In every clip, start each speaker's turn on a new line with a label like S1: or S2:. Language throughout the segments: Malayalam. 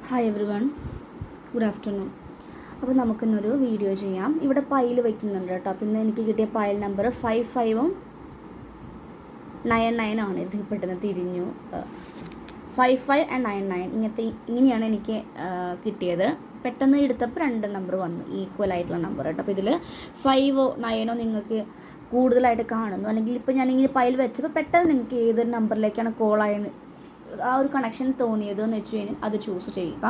S1: Hi every one, good afternoon. അപ്പോൾ നമുക്കിന്നൊരു വീഡിയോ ചെയ്യാം. ഇവിടെ പൈൽ വയ്ക്കുന്നുണ്ട് കേട്ടോ. അപ്പോൾ ഇന്ന് എനിക്ക് കിട്ടിയ പൈൽ നമ്പർ 55 99 ആണ്. ഇത് പെട്ടെന്ന് തിരിഞ്ഞു. 55 and 99 ഇങ്ങനെയാണ് എനിക്ക് കിട്ടിയത്. പെട്ടെന്ന് എടുത്തപ്പോൾ 2 നമ്പർ വന്നു, ഈക്വൽ ആയിട്ടുള്ള നമ്പർ കേട്ടോ. അപ്പോൾ ഇതിൽ 5 9 നിങ്ങൾക്ക് കൂടുതലായിട്ട് കാണുന്നു, അല്ലെങ്കിൽ ഇപ്പോൾ ഞാനിങ്ങനെ പൈൽ വെച്ചപ്പോൾ പെട്ടെന്ന് നിങ്ങൾക്ക് ഏതൊരു നമ്പറിലേക്കാണ് കോൾ ആയെന്ന് ആ ഒരു കണക്ഷൻ തോന്നിയത് എന്ന് വെച്ച് കഴിഞ്ഞാൽ അത് ചൂസ് ചെയ്യുക.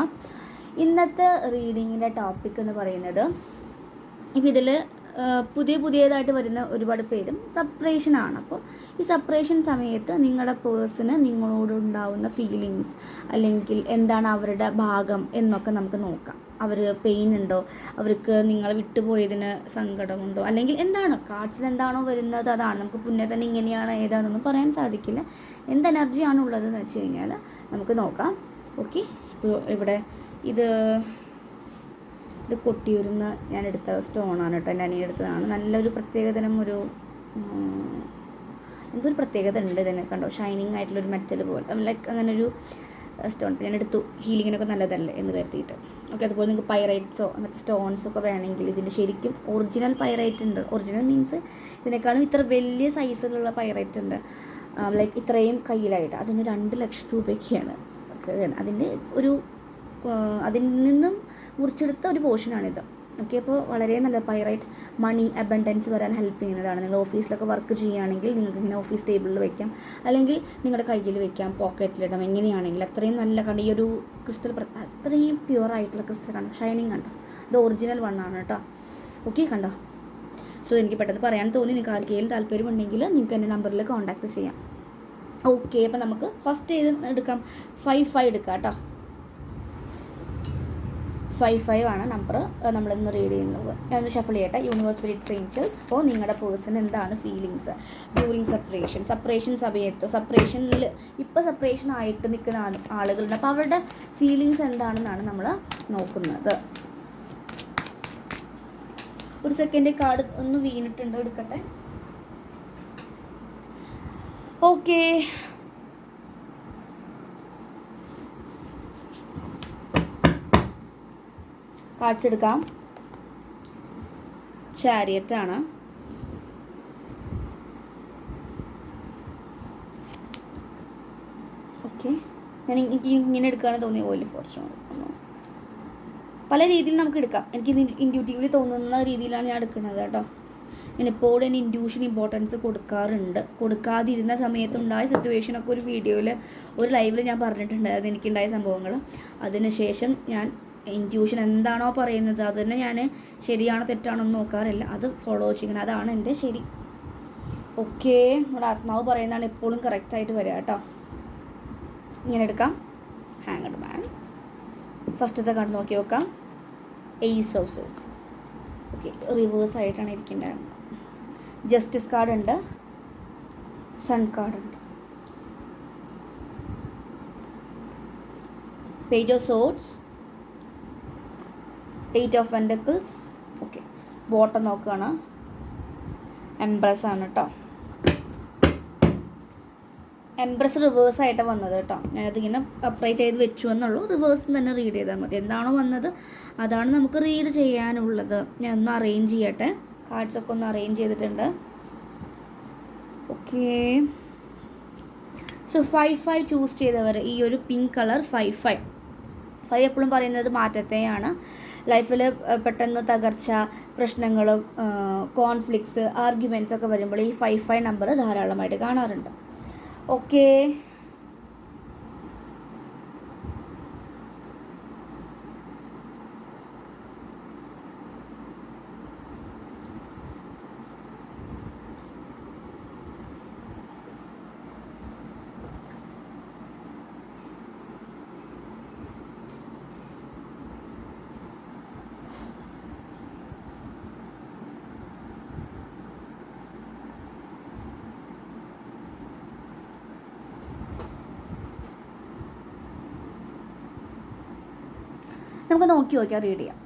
S1: ഇന്നത്തെ റീഡിങ്ങിൻ്റെ ടോപ്പിക് എന്ന് പറയുന്നത്, ഇപ്പം ഇതിൽ പുതിയതായിട്ട് വരുന്ന ഒരുപാട് പേരും സെപ്പറേഷനാണ്. അപ്പോൾ ഈ സെപ്പറേഷൻ സമയത്ത് നിങ്ങളുടെ പേഴ്സണ് നിങ്ങളോടുണ്ടാവുന്ന ഫീലിങ്സ്, അല്ലെങ്കിൽ എന്താണ് അവരുടെ ഭാഗം എന്നൊക്കെ നമുക്ക് നോക്കാം. അവർ പെയിൻ ഉണ്ടോ, അവർക്ക് നിങ്ങളെ വിട്ടുപോയതിന് സങ്കടമുണ്ടോ, അല്ലെങ്കിൽ എന്താണ് കാർഡ്സിൽ എന്താണോ വരുന്നത് അതാണ്. നമുക്ക് മുന്നേ തന്നെ ഇങ്ങനെയാണ് ഏതാണെന്നൊന്നും പറയാൻ സാധിക്കില്ല. എന്ത് എനർജിയാണ് ഉള്ളതെന്ന് വെച്ച് കഴിഞ്ഞാൽ നമുക്ക് നോക്കാം. ഓക്കെ, ഇപ്പോൾ ഇവിടെ ഇത് കൊട്ടിയൂരിന്ന് ഞാൻ എടുത്ത സ്റ്റോണാണ് കേട്ടോ. എൻ്റെ അനിയെടുത്തതാണ്. നല്ലൊരു പ്രത്യേകതരം ഒരു എന്തൊരു പ്രത്യേകത ഉണ്ട് ഇതിനെ കണ്ടോ. ഷൈനിങ് ആയിട്ടുള്ളൊരു മെറ്റൽ പോലെ, ലൈക്ക് അങ്ങനെ ഒരു സ്റ്റോൺ ഞാൻ എടുത്തു. ഹീലിങ്ങിനൊക്കെ നല്ലതല്ലേ എന്ന് കരുതിയിട്ട്. ഓക്കെ, അതുപോലെ നിങ്ങൾക്ക് പൈറൈറ്റ്സോ അങ്ങനത്തെ സ്റ്റോൺസൊക്കെ വേണമെങ്കിൽ ഇതിൻ്റെ ശരിക്കും ഒറിജിനൽ പൈറൈറ്റ് ഉണ്ട്. ഒറിജിനൽ മീൻസ് ഇതിനേക്കാളും ഇത്ര വലിയ സൈസിലുള്ള പൈറൈറ്റ് ഉണ്ട്, ലൈക്ക് ഇത്രയും കയ്യിലായിട്ട്. അതിന് 2 ലക്ഷം രൂപയ്ക്കാണ്. അതിൻ്റെ ഒരു അതിൽ നിന്നും മുറിച്ചെടുത്ത ഒരു പോർഷനാണിത്. ഓക്കെ, അപ്പോൾ വളരെ നല്ല പൈറൈറ്റ് മണി അബണ്ടൻസ് വരാൻ ഹെൽപ്പ് ചെയ്യുന്നതാണ്. നിങ്ങൾ ഓഫീസിലൊക്കെ വർക്ക് ചെയ്യുകയാണെങ്കിൽ നിങ്ങൾക്ക് ഇങ്ങനെ ഓഫീസ് ടേബിളിൽ വെക്കാം, അല്ലെങ്കിൽ നിങ്ങളുടെ കയ്യിൽ വെക്കാം, പോക്കറ്റിലിടാം, എങ്ങനെയാണെങ്കിൽ അത്രയും നല്ല കണ്ട ഈ ഒരു ക്രിസ്റ്റൽ അത്രയും പ്യുവറായിട്ടുള്ള ക്രിസ്റ്റൽ കണ്ടോ, ഷൈനിങ് കണ്ടോ. ഇത് ഒറിജിനൽ വണ്ണാണ് കേട്ടോ. ഓക്കെ, കണ്ടോ. സോ എനിക്ക് പെട്ടെന്ന് പറയാൻ തോന്നി. നിങ്ങൾക്ക് ആർക്കെങ്കിലും താല്പര്യമുണ്ടെങ്കിൽ നിങ്ങൾക്ക് എൻ്റെ നമ്പറിൽ കോൺടാക്റ്റ് ചെയ്യാം. ഓക്കെ, അപ്പോൾ നമുക്ക് ഫസ്റ്റ് ഏത് എടുക്കാം? 55 എടുക്കാം കേട്ടോ. 55 ആണ് നമ്പർ നമ്മളിന്ന് റീഡ് ചെയ്യുന്നത്. ഞാനൊന്ന് ഷഫിൾ ചെയ്യട്ടെ. Universe spirits angels. അപ്പോൾ നിങ്ങളുടെ പേഴ്സൺ എന്താണ് ഫീലിങ്സ് ഡ്യൂറിങ് സെപ്പറേഷൻ സമയത്ത്, സെപ്പറേഷനിൽ ഇപ്പോൾ സെപ്പറേഷൻ ആയിട്ട് നിൽക്കുന്ന ആളുകളുണ്ട്. അപ്പോൾ അവരുടെ ഫീലിങ്സ് എന്താണെന്നാണ് നമ്മൾ നോക്കുന്നത്. ഒരു സെക്കൻഡ്, കാർഡ് ഒന്ന് വീണിട്ടുണ്ട്, എടുക്കട്ടെ. ഓക്കെ, കാർഡ്സ് എടുക്കാം. ചാരിയറ്റ് ആണ്. ഓക്കെ, എനിക്ക് ഇങ്ങനെ എടുക്കാമെന്ന് തോന്നിയ പോലെ ഫോർച്യൂൺ. പല രീതിയിൽ നമുക്ക് എടുക്കാം. എനിക്ക് ഇൻഡ്യൂട്ടീവ്ലി തോന്നുന്ന രീതിയിലാണ് ഞാൻ എടുക്കുന്നത് കേട്ടോ. ഞാൻ എപ്പോഴും എൻ്റെ ഇൻഡ്യൂഷൻ ഇമ്പോർട്ടൻസ് കൊടുക്കാതിരുന്ന സമയത്തുണ്ടായ സിറ്റുവേഷനൊക്കെ ഒരു വീഡിയോയിൽ, ഒരു ലൈവിൽ ഞാൻ പറഞ്ഞിട്ടുണ്ടായിരുന്നു എനിക്കുണ്ടായ സംഭവങ്ങൾ. അതിനുശേഷം ഞാൻ ഇൻറ്റ്യൂഷൻ എന്താണോ പറയുന്നത് അത് തന്നെ ഞാൻ ശരിയാണോ തെറ്റാണോ എന്ന് നോക്കാറില്ല, അത് ഫോളോ ചെയ്യുന്നത്. അതാണ് എൻ്റെ ശരി. ഓക്കെ, നമ്മുടെ ആത്മാവ് പറയുന്നതാണ് എപ്പോഴും കറക്റ്റായിട്ട് വരിക കേട്ടോ. ഇങ്ങനെ എടുക്കാം. Hanged man. ഫസ്റ്റത്തെ കാർഡ് നോക്കി നോക്കാം. Ace of swords. Okay, reverse ആയിട്ടാണ് ഇരിക്കേണ്ടത്. ജസ്റ്റിസ് കാർഡ് ഉണ്ട്, സൺ കാർഡ് ഉണ്ട്, page of swords, 8 of pentacles. Okay, bottom നോക്കുകയാണ്. എംപ്രസ് ആണ് കേട്ടോ. എംപ്രസ് റിവേഴ്സ് ആയിട്ട് വന്നത് കേട്ടോ. ഞാനതിങ്ങനെ അപ്രൈറ്റ് ചെയ്ത് വെച്ചു എന്നുള്ളൂ. റിവേഴ്സ് തന്നെ റീഡ് ചെയ്താൽ മതി. എന്താണോ വന്നത് അതാണ് നമുക്ക് റീഡ് ചെയ്യാനുള്ളത്. ഞാൻ ഒന്ന് അറേഞ്ച് ചെയ്യട്ടെ. കാർഡ്സൊക്കെ ഒന്ന് അറേഞ്ച് ചെയ്തിട്ടുണ്ട്. ഓക്കെ, സോ 55 ചൂസ് ചെയ്തവർ ഈ ഒരു പിങ്ക് കളർ 55 എപ്പോഴും പറയുന്നത് മാറ്റത്തെയാണ്. ലൈഫിൽ പെട്ടെന്ന് തകർച്ച, പ്രശ്നങ്ങളും കോൺഫ്ലിക്ട്സ്, ആർഗ്യുമെൻറ്റ്സ് ഒക്കെ വരുമ്പോൾ ഈ 55 നമ്പർ ധാരാളമായിട്ട് കാണാറുണ്ട്. ഓക്കെ, നമുക്ക് നോക്കി നോക്കിയാൽ റീഡ് ചെയ്യാം.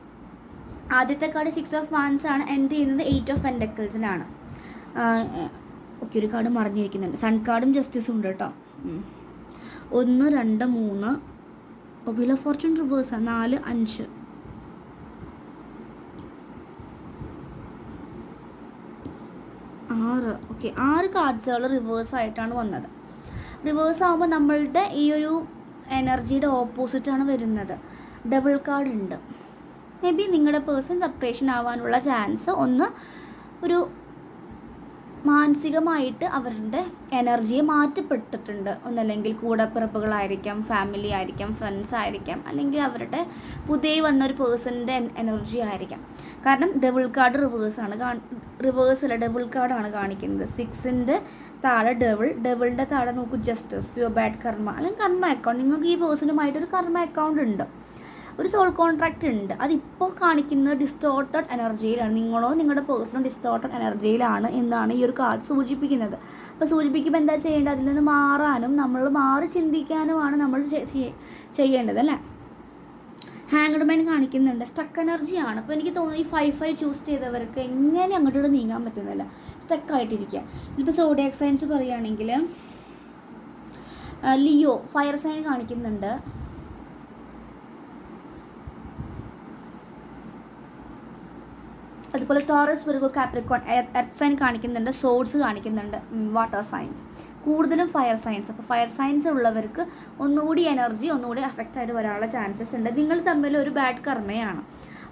S1: ആദ്യത്തെ കാർഡ് 6 ഓഫ് വാൻസ് ആണ്. എൻഡ് ചെയ്യുന്നത് 8 ഓഫ് പെൻഡക്കിൾസിലാണ്. ഓക്കെ, ഒരു കാർഡ് മറിഞ്ഞിരിക്കുന്നുണ്ട്. സൺ കാർഡും ജസ്റ്റിസും ഉണ്ട് കേട്ടോ. 1 2 3 വീൽ ഓഫ് ഫോർച്യൂൺ റിവേഴ്സാണ് 4 5 6. ഓക്കെ, 6 കാർഡ്സുകൾ റിവേഴ്സായിട്ടാണ് വന്നത്. റിവേഴ്സ് ആകുമ്പോൾ നമ്മളുടെ ഈ ഒരു എനർജിയുടെ ഓപ്പോസിറ്റാണ് വരുന്നത്. ഡബിൾ കാർഡ് ഉണ്ട്. മേ ബി നിങ്ങളുടെ പേഴ്സൺ സെപ്പറേഷൻ ആവാനുള്ള ചാൻസ് ഒന്ന് ഒരു മാനസികമായിട്ട് അവരുടെ എനർജിയെ മാറ്റപ്പെട്ടിട്ടുണ്ട്. ഒന്നല്ലെങ്കിൽ കൂടപ്പിറപ്പുകളായിരിക്കാം, ഫാമിലി ആയിരിക്കാം, ഫ്രണ്ട്സ് ആയിരിക്കാം, അല്ലെങ്കിൽ അവരുടെ പുതിയ വന്നൊരു പേഴ്സണിൻ്റെ എനർജി ആയിരിക്കാം. കാരണം ഡബിൾ കാർഡ് റിവേഴ്സിൽ ഡബിൾ കാർഡാണ് കാണിക്കുന്നത്. 6ൻ്റെ താഴെ ഡബിളിൻ്റെ താഴെ നോക്കൂ ജസ്റ്റിസ്, യുവർ ബാഡ് കർമ്മ, അല്ലെങ്കിൽ കർമ്മ അക്കൗണ്ട്. നിങ്ങൾക്ക് ഈ പേഴ്സണുമായിട്ടൊരു കർമ്മ അക്കൗണ്ട് ഉണ്ട്, ഒരു സോൾ കോൺട്രാക്റ്റ് ഉണ്ട്. അതിപ്പോൾ കാണിക്കുന്നത് ഡിസ്റ്റോർട്ടഡ് എനർജിയിലാണ്. നിങ്ങളോ നിങ്ങളുടെ പേഴ്സണോ ഡിസ്റ്റോർട്ടഡ് എനർജിയിലാണ് എന്നാണ് ഈ ഒരു കാർഡ് സൂചിപ്പിക്കുന്നത്. അപ്പോൾ സൂചിപ്പിക്കുമ്പോൾ എന്താ ചെയ്യേണ്ടത്? അതിൽ നിന്ന് മാറാനും നമ്മൾ മാറി ചിന്തിക്കാനുമാണ് നമ്മൾ ചെയ്യേണ്ടത്, അല്ലേ? ഹാങ്ഡ് മാൻ കാണിക്കുന്നുണ്ട്, സ്റ്റക്ക് എനർജിയാണ്. അപ്പോൾ എനിക്ക് തോന്നുന്നു ഈ 5 ചൂസ് ചെയ്തവർക്ക് എങ്ങനെ അങ്ങോട്ട് നീങ്ങാൻ പറ്റുന്നില്ല, സ്റ്റക്കായിട്ടിരിക്കുക. ഇപ്പോൾ സോഡിയാക് സയൻസ് പറയുകയാണെങ്കിൽ ലിയോ ഫയർ സൈൻ കാണിക്കുന്നുണ്ട്, അതുപോലെ Taurus, Virgo, Capricorn, earth sign കാണിക്കുന്നുണ്ട്, സോഡ്സ് കാണിക്കുന്നുണ്ട്, വാട്ടർ സയൻസ്, കൂടുതലും ഫയർ സയൻസ്. അപ്പോൾ ഫയർ സയൻസ് ഉള്ളവർക്ക് ഒന്നുകൂടി എനർജി ഒന്നുകൂടി അഫക്റ്റ് ആയിട്ട് വരാനുള്ള ചാൻസസ് ഉണ്ട്. നിങ്ങൾ തമ്മിൽ ഒരു ബാഡ് കർമ്മയാണ്,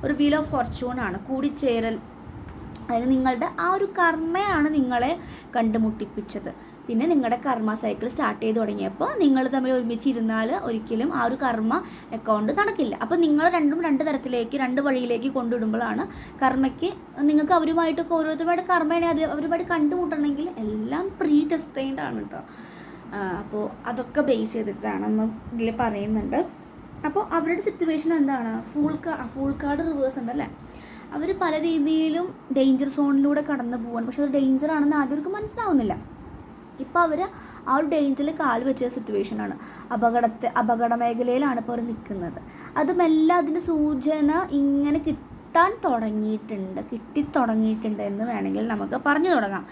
S1: ഒരു വീൽ ഓഫ് ഫോർച്യൂൺ ആണ്, കൂടിച്ചേരൽ. അതായത് നിങ്ങളുടെ ആ ഒരു കർമ്മയാണ് നിങ്ങളെ കണ്ടുമുട്ടിപ്പിച്ചത്. പിന്നെ നിങ്ങളുടെ കർമ്മ സൈക്കിൾ സ്റ്റാർട്ട് ചെയ്ത് തുടങ്ങിയപ്പോൾ നിങ്ങൾ തമ്മിൽ ഒരുമിച്ചിരുന്നാൽ ഒരിക്കലും ആ ഒരു കർമ്മ അക്കൗണ്ട് നടക്കില്ല. അപ്പോൾ നിങ്ങൾ രണ്ടും 2 തരത്തിലേക്ക് 2 വഴിയിലേക്ക് കൊണ്ടുവിടുമ്പോഴാണ് കർമ്മയ്ക്ക് നിങ്ങൾക്ക് അവരുമായിട്ടൊക്കെ ഓരോരുത്തരുമായിട്ട് കർമ്മേനെ അവരുമായിട്ട് കണ്ടുമുട്ടണമെങ്കിൽ എല്ലാം പ്രീ ടെസ്റ്റൈൻഡ് ആണ് കേട്ടോ. അപ്പോൾ അതൊക്കെ ബേസ് ചെയ്തിട്ടാണെന്ന് ഇതിൽ പറയുന്നുണ്ട്. അപ്പോൾ അവരുടെ സിറ്റുവേഷൻ എന്താണ്? ഫുൾ കാർഡ് റിവേഴ്സ് ഉണ്ടല്ലേ. അവർ പല രീതിയിലും ഡേഞ്ചർ സോണിലൂടെ കടന്നു പോകാൻ, പക്ഷെ അത് ഡേഞ്ചർ ആണെന്ന് ആദ്യം അവർക്ക് മനസ്സിലാവുന്നില്ല. ഇപ്പോൾ അവർ ആ ഒരു ഡേഞ്ചറിൽ കാൽ വെച്ച സിറ്റുവേഷനാണ്, അപകട മേഖലയിലാണ് ഇപ്പോൾ അവർ നിൽക്കുന്നത്. അതുമെല്ലാം അതിൻ്റെ സൂചന ഇങ്ങനെ കിട്ടിത്തുടങ്ങിയിട്ടുണ്ട് എന്ന് വേണമെങ്കിൽ നമുക്ക് പറഞ്ഞു തുടങ്ങാം.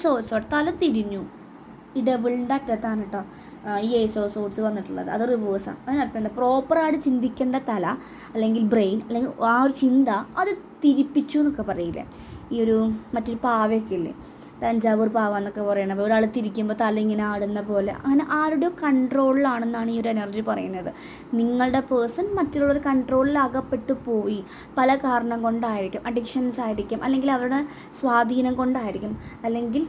S1: സോഴ്സ് തല തിരിഞ്ഞു, ഈ ഡബിളിൻ്റെ അറ്റത്താണ് കേട്ടോ ഈ സോഴ്സ് വന്നിട്ടുള്ളത്. അത് റിവേഴ്സാണ്. അതിനർത്ഥം എന്താ? പ്രോപ്പറായിട്ട് ചിന്തിക്കേണ്ട തല അല്ലെങ്കിൽ ബ്രെയിൻ അല്ലെങ്കിൽ ആ ഒരു ചിന്ത അത് തിരിപ്പിച്ചു എന്നൊക്കെ പറയില്ലേ. ഈ ഒരു മറ്റൊരു പാവയൊക്കെ ഇല്ലേ, തഞ്ചാവൂർ പാവ എന്നൊക്കെ പറയണത്, ഒരാൾ തിരിക്കുമ്പോൾ തല ഇങ്ങനെ ആടുന്ന പോലെ. അങ്ങനെ ആരുടെയോ കൺട്രോളിലാണെന്നാണ് ഈ ഒരു എനർജി പറയുന്നത്. നിങ്ങളുടെ പേഴ്സൺ മറ്റുള്ളവരുടെ കൺട്രോളിൽ അകപ്പെട്ടു പോയി. പല കാരണം കൊണ്ടായിരിക്കും, അഡിക്ഷൻസ് ആയിരിക്കും, അല്ലെങ്കിൽ അവരുടെ സ്വാധീനം കൊണ്ടായിരിക്കും, അല്ലെങ്കിൽ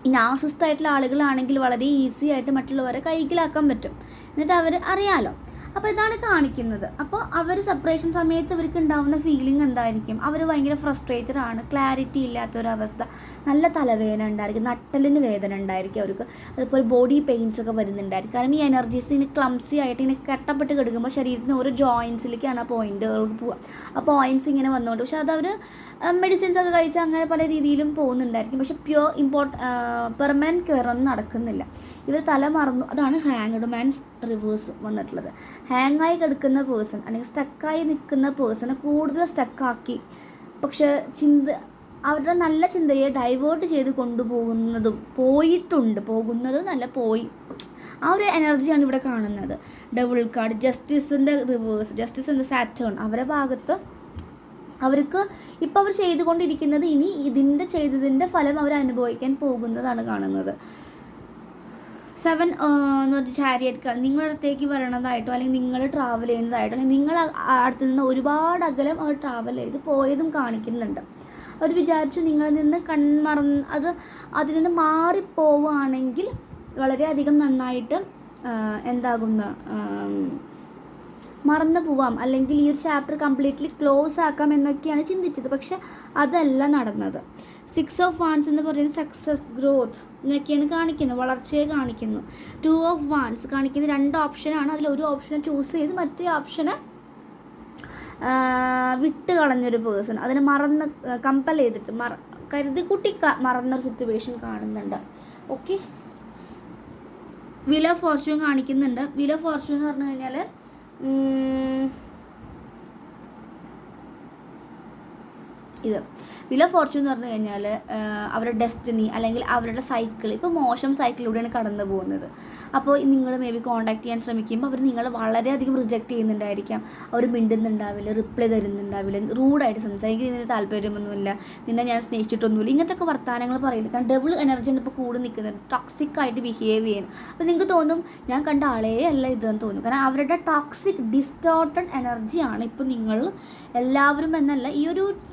S1: ഈ നാർസിസ്റ്റ് ആയിട്ടുള്ള ആളുകളാണെങ്കിൽ വളരെ ഈസി ആയിട്ട് മറ്റുള്ളവരെ കൈക്കലാക്കാൻ പറ്റും. എന്നിട്ട് അവർ അറിയാലോ. അപ്പോൾ ഇതാണ് കാണിക്കുന്നത്. അപ്പോൾ അവർ സെപ്പറേഷൻ സമയത്ത് ഇവർക്ക് ഉണ്ടാകുന്ന ഫീലിംഗ് എന്തായിരിക്കും? അവർ ഭയങ്കര ഫ്രസ്ട്രേറ്റഡ് ആണ്, ക്ലാരിറ്റി ഇല്ലാത്തൊരവസ്ഥ, നല്ല തലവേദന ഉണ്ടായിരിക്കും, നട്ടലിന് വേദന ഉണ്ടായിരിക്കും അവർക്ക്, അതുപോലെ ബോഡി പെയിൻസ് ഒക്കെ വരുന്നുണ്ടായിരിക്കും. കാരണം ഈ എനർജീസ് ഇങ്ങനെ ക്ലംസി ആയിട്ട് ഇങ്ങനെ കെട്ടപ്പെട്ട് കിടക്കുമ്പോൾ ശരീരത്തിന് ഓരോ ജോയിൻസിലേക്കാണ് ആ പോയിന്റുകൾക്ക് പോവുക. ആ പോയിൻറ്റ്സ് ഇങ്ങനെ വന്നുകൊണ്ട്, പക്ഷെ അതവർ മെഡിസിൻസ് ഒക്കെ കഴിച്ച് അങ്ങനെ പല രീതിയിലും പോകുന്നുണ്ടായിരിക്കും. പക്ഷെ പെർമനൻറ്റ് കെയർ ഒന്നും നടക്കുന്നില്ല. ഇവർ തല മറന്നു. അതാണ് ഹാങ്ഡ് മാൻസ് റിവേഴ്സ് വന്നിട്ടുള്ളത്. ഹാങ്ങായി കിടക്കുന്ന പേഴ്സൺ അല്ലെങ്കിൽ സ്റ്റക്കായി നിൽക്കുന്ന പേഴ്സണെ കൂടുതൽ സ്റ്റക്കാക്കി, പക്ഷെ അവരുടെ നല്ല ചിന്തയെ ഡൈവേർട്ട് ചെയ്ത് പോയി ആ ഒരു എനർജിയാണ് ഇവിടെ കാണുന്നത്. ഡബിൾ കാർഡ്, ജസ്റ്റിസിൻ്റെ റിവേഴ്സ്, ജസ്റ്റിസ് എന്ന സാറ്റേൺ. അവരുടെ ഭാഗത്ത് അവർക്ക് ഇപ്പോൾ അവർ ചെയ്തുകൊണ്ടിരിക്കുന്നത് ഇനി ചെയ്തതിൻ്റെ ഫലം അവർ അനുഭവിക്കാൻ പോകുന്നതാണ് കാണുന്നത്. 7 എന്ന് പറഞ്ഞ ചാരിയറ്റ് നിങ്ങളുടെ അടുത്തേക്ക് വരണതായിട്ടോ, അല്ലെങ്കിൽ നിങ്ങൾ ട്രാവൽ ചെയ്യുന്നതായിട്ടോ, അല്ലെങ്കിൽ നിങ്ങൾ അടുത്ത് നിന്ന് ഒരുപാട് അകലം അവർ ട്രാവൽ ചെയ്ത് പോയതും കാണിക്കുന്നുണ്ട്. അവർ വിചാരിച്ചു നിങ്ങളിൽ നിന്ന് അതിൽ നിന്ന് മാറിപ്പോവുകയാണെങ്കിൽ വളരെയധികം നന്നായിട്ട് മറന്നു പോവാം, അല്ലെങ്കിൽ ഈ ഒരു ചാപ്റ്റർ കംപ്ലീറ്റ്ലി ക്ലോസ് ആക്കാം എന്നൊക്കെയാണ് ചിന്തിച്ചത്. പക്ഷെ അതല്ല നടന്നത്. 6 ഓഫ് വാൻസ് എന്ന് പറയുന്നത് സക്സസ്, ഗ്രോത്ത് എന്നൊക്കെയാണ് കാണിക്കുന്നത്, വളർച്ചയെ കാണിക്കുന്നു. 2 ഓഫ് വാൻസ് കാണിക്കുന്നത് 2 ഓപ്ഷനാണ്. അതിലൊരു ഓപ്ഷനെ ചൂസ് ചെയ്ത് മറ്റേ ഓപ്ഷനെ വിട്ട് കളഞ്ഞൊരു പേഴ്സൺ, അതിനെ കമ്പൽ ചെയ്തിട്ട് കരുതി കൂട്ടി മറന്നൊരു സിറ്റുവേഷൻ കാണുന്നുണ്ട്. ഓക്കെ, വീൽ ഓഫ് ഫോർച്യൂൺ കാണിക്കുന്നുണ്ട്. വീൽ ഓഫ് ഫോർച്യൂൺ എന്ന് പറഞ്ഞു കഴിഞ്ഞാൽ ഇത് വീൽ ഓഫ് ഫോർച്യൂൺ എന്ന് പറഞ്ഞു കഴിഞ്ഞാൽ അവരുടെ ഡെസ്റ്റിനി അല്ലെങ്കിൽ അവരുടെ സൈക്കിൾ ഇപ്പോൾ മോശം സൈക്കിളിലൂടെയാണ് കടന്നു പോകുന്നത്. അപ്പോൾ നിങ്ങൾ മേ ബി കോൺടാക്ട് ചെയ്യാൻ ശ്രമിക്കുമ്പോൾ അവർ നിങ്ങൾ വളരെയധികം റിജക്റ്റ് ചെയ്യുന്നുണ്ടായിരിക്കാം. അവർ മിണ്ടുന്നുണ്ടാവില്ല, റിപ്ലൈ തരുന്നുണ്ടാവില്ല, റൂഡായിട്ട് സംസാരിക്കുന്നതിന് താല്പര്യമൊന്നുമില്ല, നിന്നെ ഞാൻ സ്നേഹിച്ചിട്ടൊന്നുമില്ല, ഇങ്ങനത്തെ വർത്തമാനങ്ങൾ പറയുന്നത്. കാരണം ഡബിൾ എനർജിയാണ് ഇപ്പോൾ കൂടെ നിൽക്കുന്നത്, ടോക്സിക് ആയിട്ട് ബിഹേവ് ചെയ്യുന്നു. അപ്പോൾ നിങ്ങൾക്ക് തോന്നും ഞാൻ കണ്ട ആളേ അല്ല ഇതെന്ന് തോന്നും. കാരണം അവരുടെ ടോക്സിക് ഡിസ്റ്റോർട്ടഡ് എനർജിയാണ് ഇപ്പോൾ നിങ്ങൾ എല്ലാവരും എന്നല്ല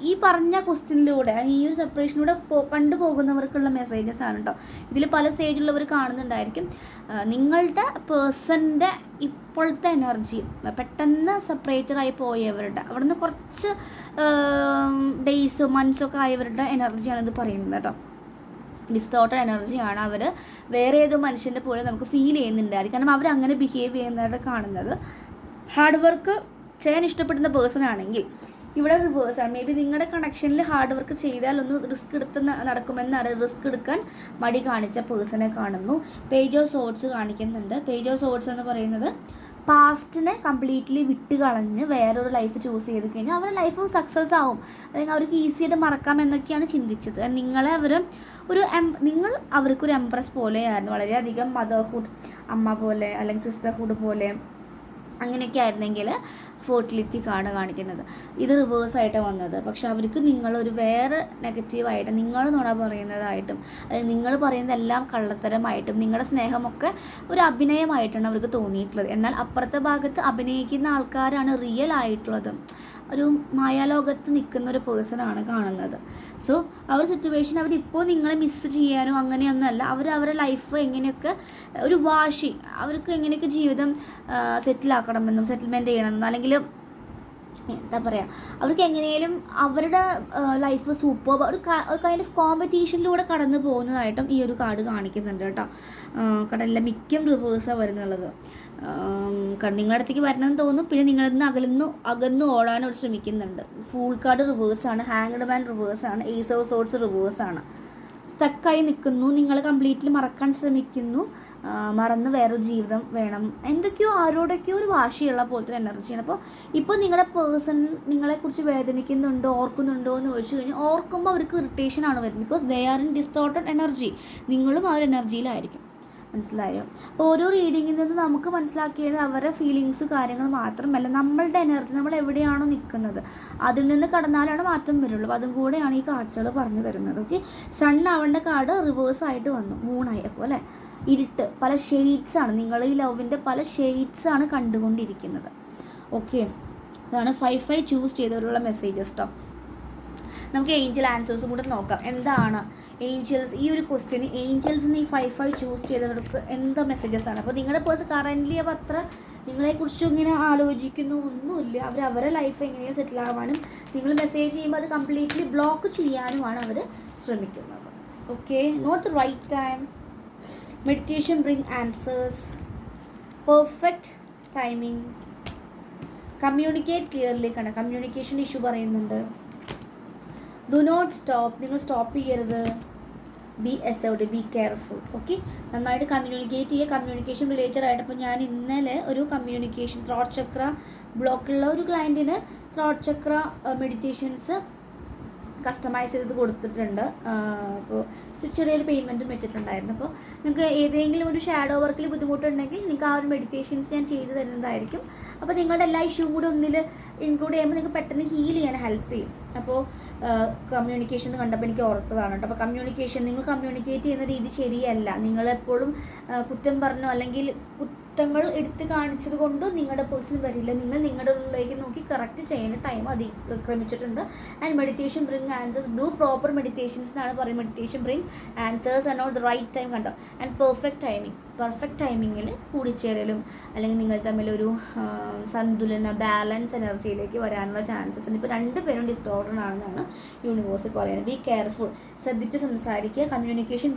S1: ഈ പറഞ്ഞ ക്വസ്റ്റ്യനിലൂടെ ഈ ഒരു സെപ്പറേഷനിലൂടെ കണ്ടുപോകുന്നവർക്കുള്ള മെസ്സേജസ് ആണ് കേട്ടോ. ഇതിൽ പല സ്റ്റേജിലുള്ളവർ കാണുന്നുണ്ടായിരിക്കും. നിങ്ങളുടെ പേഴ്സൻ്റെ ഇപ്പോഴത്തെ എനർജി പെട്ടെന്ന് സെപ്പറേറ്ററായി പോയവരുടെ അവിടെ നിന്ന് കുറച്ച് ഡേയ്സോ മന്ത്സോ ഒക്കെ ആയവരുടെ എനർജിയാണ് ഇത് പറയുന്നത് കേട്ടോ. ഡിസ്റ്റോർട്ടഡ് എനർജിയാണ്. അവർ വേറെ ഏതോ മനുഷ്യൻ്റെ പോലെ നമുക്ക് ഫീൽ ചെയ്യുന്നുണ്ടായിരിക്കും. കാരണം അവരങ്ങനെ ബിഹേവ് ചെയ്യുന്നവരുടെ കാണുന്നത്. ഹാർഡ് വർക്ക് ചെയ്യാൻ ഇഷ്ടപ്പെടുന്ന പേഴ്സൺ ആണെങ്കിൽ ഇവിടെ റിവേഴ്സാണ്. മേ ബി നിങ്ങളുടെ കണക്ഷനിൽ ഹാർഡ് വർക്ക് ചെയ്താൽ ഒന്ന് റിസ്ക് എടുത്ത് നടക്കുമെന്ന് റിസ്ക് എടുക്കാൻ മടി കാണിച്ച പേഴ്സണെ കാണുന്നു. പേജ് ഓഫ് സോർട്സ് കാണിക്കുന്നുണ്ട്. പേജ് ഓഫ് സോർട്സ് എന്ന് പറയുന്നത് പാസ്റ്റിനെ കംപ്ലീറ്റ്ലി വിട്ട് കളഞ്ഞ് വേറൊരു ലൈഫ് ചൂസ് ചെയ്ത് കഴിഞ്ഞാൽ അവരുടെ ലൈഫ് സക്സസ് ആവും, അല്ലെങ്കിൽ അവർക്ക് ഈസിയായിട്ട് മറക്കാം എന്നൊക്കെയാണ് ചിന്തിച്ചത്. നിങ്ങൾ അവർക്കൊരു എംപ്രസ് പോലെയായിരുന്നു. വളരെയധികം മദർഹുഡ്, അമ്മ പോലെ അല്ലെങ്കിൽ സിസ്റ്റർഹുഡ് പോലെ അങ്ങനെയൊക്കെ ആയിരുന്നെങ്കിൽ ഫെർട്ടിലിറ്റി കാർഡ് കാണിക്കുന്നത്. ഇത് റിവേഴ്സായിട്ടാണ് വന്നത്. പക്ഷെ അവർക്ക് നിങ്ങളൊരു വേറെ നെഗറ്റീവായിട്ട് നിങ്ങൾ നുണ പറയുന്നതായിട്ടും അല്ലെങ്കിൽ നിങ്ങൾ പറയുന്നതെല്ലാം കള്ളത്തരമായിട്ടും നിങ്ങളുടെ സ്നേഹമൊക്കെ ഒരു അഭിനയമായിട്ടാണ് അവർക്ക് തോന്നിയിട്ടുള്ളത്. എന്നാൽ അപ്പുറത്തെ ഭാഗത്ത് അഭിനയിക്കുന്ന ആൾക്കാരാണ് റിയൽ ആയിട്ടുള്ളത്. ഒരു മായാലോകത്ത് നിൽക്കുന്ന ഒരു പേഴ്സണാണ് കാണുന്നത്. സോ ആ ഒരു സിറ്റുവേഷൻ അവരിപ്പോൾ നിങ്ങളെ മിസ്സ് ചെയ്യാനോ അങ്ങനെയൊന്നുമല്ല. അവരുടെ ലൈഫ് എങ്ങനെയൊക്കെ ഒരു വാശി, അവർക്ക് എങ്ങനെയൊക്കെ ജീവിതം സെറ്റിലാക്കണമെന്നും സെറ്റിൽമെൻറ്റ് ചെയ്യണമെന്നും അല്ലെങ്കിൽ എന്താ പറയുക, അവർക്ക് എങ്ങനെയും അവരുടെ ലൈഫ് സൂപ്പർ ഒരു കൈൻഡ് ഓഫ് കോമ്പറ്റീഷനിലൂടെ കടന്നു പോകുന്നതായിട്ടും ഈ ഒരു കാർഡ് കാണിക്കുന്നുണ്ട് കേട്ടോ. കടലിലെ മിക്കം റിവേഴ്സാണ് വരുന്നുള്ളത്. നിങ്ങളുടെ അടുത്തേക്ക് വരണമെന്ന് തോന്നും, പിന്നെ നിങ്ങളിന്ന് അകന്നു ഓടാനോട് ശ്രമിക്കുന്നുണ്ട്. ഫൂൾ കാർഡ് റിവേഴ്സാണ്, ഹാങ്ഡ് മാൻ റിവേഴ്സാണ്, ഏസ് ഓഫ് സോർട്സ് റിവേഴ്സാണ്. സ്റ്റക്കായി നിൽക്കുന്നു, നിങ്ങൾ കംപ്ലീറ്റ്ലി മറക്കാൻ ശ്രമിക്കുന്നു, മറന്ന് വേറൊരു ജീവിതം വേണം, എന്തൊക്കെയോ ആരോടൊക്കെയോ ഒരു വാശിയുള്ള പോലത്തെ എനർജിയാണ്. അപ്പോൾ ഇപ്പോൾ നിങ്ങളുടെ പേഴ്സൺ നിങ്ങളെക്കുറിച്ച് വേദനിക്കുന്നുണ്ടോ ഓർക്കുന്നുണ്ടോ എന്ന് ചോദിച്ചു കഴിഞ്ഞാൽ ഓർക്കുമ്പോൾ അവർക്ക് ഇറിറ്റേഷനാണ് വരുന്നത്. Because they are in distorted energy. നിങ്ങളും ആ ഒരു എനർജിയിലായിരിക്കും. മനസ്സിലായോ? അപ്പോൾ ഓരോ റീഡിങ്ങിൽ നിന്ന് നമുക്ക് മനസ്സിലാക്കിയത് അവരുടെ ഫീലിങ്സ് കാര്യങ്ങൾ മാത്രമല്ല, നമ്മളുടെ എനർജി നമ്മൾ എവിടെയാണോ നിൽക്കുന്നത് അതിൽ നിന്ന് കടന്നാലാണ് മാറ്റം വരുള്ളൂ. അപ്പോൾ അതും കൂടെയാണ് ഈ കാർഡ്സുകൾ പറഞ്ഞു തരുന്നത്. ഓക്കെ, സൺ ആവേണ്ട കാർഡ് റിവേഴ്സായിട്ട് വന്നു, മൂണായപ്പോൾ അല്ലേ. ഇരുട്ട്, പല ഷെയ്ഡ്സാണ്, നിങ്ങൾ ഈ ലവിൻ്റെ പല ഷെയ്ഡ്സാണ് കണ്ടുകൊണ്ടിരിക്കുന്നത്. ഓക്കെ, അതാണ് 5 ചൂസ് ചെയ്തവരുള്ള മെസ്സേജസ് കേട്ടോ. നമുക്ക് ഏഞ്ചൽ ആൻസേഴ്സും കൂടെ നോക്കാം. എന്താണ് ഏഞ്ചൽസ് ഈ ഒരു ക്വസ്റ്റ്യന് ഏഞ്ചൽസിന് ഈ 5 ചൂസ് ചെയ്തവർക്ക് എന്താ മെസ്സേജസ് ആണ്? അപ്പോൾ നിങ്ങളുടെ പേഴ്സൺ കറൻ്റ്ലി അപ്പോൾ അത്ര നിങ്ങളെക്കുറിച്ച് ഇങ്ങനെ ആലോചിക്കുന്നു ഒന്നുമില്ല. അവരുടെ ലൈഫ് എങ്ങനെയാണ് സെറ്റിൽ ആവാനും നിങ്ങൾ മെസ്സേജ് ചെയ്യുമ്പോൾ അത് കംപ്ലീറ്റ്ലി ബ്ലോക്ക് ചെയ്യാനുമാണ് അവർ ശ്രമിക്കുന്നത്. Okay, not the right time, meditation bring answers, perfect timing, communicate clearly. കണ്ട കമ്മ്യൂണിക്കേഷൻ ഇഷ്യൂ പറയുന്നുണ്ട്. ഡു നോട്ട് സ്റ്റോപ്പ്, നിങ്ങൾ സ്റ്റോപ്പ് ചെയ്യരുത്. Be assertive, be careful. Okay, നന്നായിട്ട് കമ്മ്യൂണിക്കേറ്റ് ചെയ്യുക. കമ്മ്യൂണിക്കേഷൻ റിലേറ്റഡ് ആയിട്ട് ഇപ്പോൾ ഞാൻ ഇന്നലെ ഒരു കമ്മ്യൂണിക്കേഷൻ ത്രോട്ട് ചക്ര ബ്ലോക്കുള്ള ഒരു ക്ലയൻറ്റിന് ത്രോട്ട് ചക്ര മെഡിറ്റേഷൻസ് കസ്റ്റമൈസ് ചെയ്ത് കൊടുത്തിട്ടുണ്ട്. അപ്പോൾ ചെറിയൊരു പേയ്മെൻറ്റും വെച്ചിട്ടുണ്ടായിരുന്നു. അപ്പോൾ നിങ്ങൾക്ക് ഏതെങ്കിലും ഒരു ഷാഡോ വർക്കിൽ ബുദ്ധിമുട്ടുണ്ടെങ്കിൽ നിങ്ങൾക്ക് ആ ഒരു മെഡിറ്റേഷൻസ് ഞാൻ ചെയ്തു തരുന്നതായിരിക്കും. അപ്പോൾ നിങ്ങളുടെ എല്ലാ ഇഷ്യൂവും കൂടെ ഒന്നിൽ ഇൻക്ലൂഡ് ചെയ്യുമ്പോൾ നിങ്ങൾക്ക് പെട്ടെന്ന് ഹീൽ ചെയ്യാൻ ഹെൽപ്പ് ചെയ്യും. അപ്പോൾ കമ്മ്യൂണിക്കേഷൻ കണ്ടപ്പോൾ എനിക്ക് ഓർത്തതാണ് കേട്ടോ. അപ്പോൾ നിങ്ങൾ കമ്മ്യൂണിക്കേറ്റ് ചെയ്യുന്ന രീതി ശരിയല്ല. നിങ്ങളെപ്പോഴും കുറ്റം പറഞ്ഞോ അല്ലെങ്കിൽ കുറ്റങ്ങൾ എടുത്ത് കാണിച്ചത് കൊണ്ടും നിങ്ങളുടെ പേഴ്സൺ വരില്ല. നിങ്ങൾ നിങ്ങളുടെ ഉള്ളിലേക്ക് നോക്കി കറക്റ്റ് ചെയ്യുന്ന ടൈം അതിക്രമിച്ചിട്ടുണ്ട്. And meditation bring answers, do proper meditations എന്നാണ് പറയുന്നത്. Meditation bring answers and not the right time കണ്ടോ. ആൻഡ് പെർഫെക്റ്റ് ടൈമിങ്ങിൽ കൂടിച്ചേരലും അല്ലെങ്കിൽ നിങ്ങൾ തമ്മിലൊരു സന്തുലന ബാലൻസ് എനർജിയിലേക്ക് വരാനുള്ള ചാൻസസ് ഉണ്ട്. ഇപ്പോൾ 2 പേരും ഡിസ്റ്റോർട്ടഡ് ആണെന്നാണ് യൂണിവേഴ്സ് പറയുന്നത്. ബി കെയർഫുൾ, ശ്രദ്ധിച്ച് സംസാരിക്കുക.